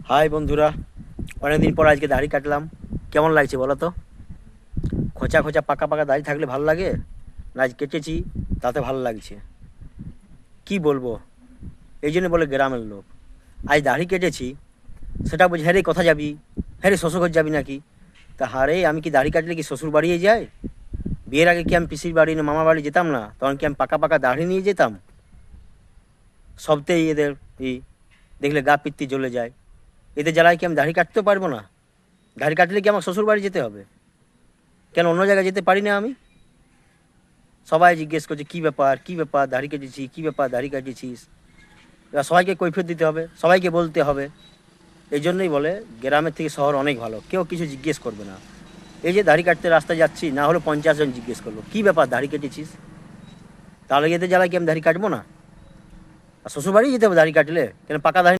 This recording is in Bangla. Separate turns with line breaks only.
হাই বন্ধুরা, অনেকদিন পর আজকে দাড়ি কাটলাম। কেমন লাগছে বলো তো? খোঁচা খোঁচা পাকা পাকা দাড়ি থাকলে ভালো লাগে না? আজ কেটেছি তাতে ভালো লাগছে। কি বলবো, এই জন্য বলে গ্রামের লোক। আজ দাড়ি কেটেছি, সেটা বলছে হ্যাঁ রে কোথা যাবি, হ্যাঁ রে শ্বশুরঘর যাবি নাকি? তা হারে, আমি কি দাড়ি কাটলে কি শ্বশুর বাড়িয়ে যাই? বিয়ের আগে কি আমি পিসির বাড়ি না মামা বাড়ি যেতাম না? তখন কি আমি পাকা পাকা দাড়ি নিয়ে যেতাম? সবতেই এদের ই দেখলে গা পিত্তি জ্বলে যায়। এদের জ্বালায় কি আমি দাড়ি কাটতে পারবো না? দাড়ি কাটলে কি আমার শ্বশুর বাড়ি যেতে হবে? কেন অন্য জায়গায় যেতে পারি না আমি? সবাই জিজ্ঞেস করছে কী ব্যাপার, কী ব্যাপার দাড়ি কেটেছি, কী ব্যাপার দাড়ি কাটিয়েছিস। এবার সবাইকে কৈফিয়ত দিতে হবে, সবাইকে বলতে হবে। এই জন্যই বলে গ্রামের থেকে শহর অনেক ভালো, কেউ কিছু জিজ্ঞেস করবে না। এই যে দাড়ি কাটতে রাস্তায় যাচ্ছি, না হলে 50 জন জিজ্ঞেস করলো কী ব্যাপার দাড়ি কেটেছিস। তাহলে এদের জ্বালায় কি আমি দাড়ি কাটবো না? আর শ্বশুরবাড়ি যেতে হবে দাড়ি কাটলে, কেন পাকা দাড়ি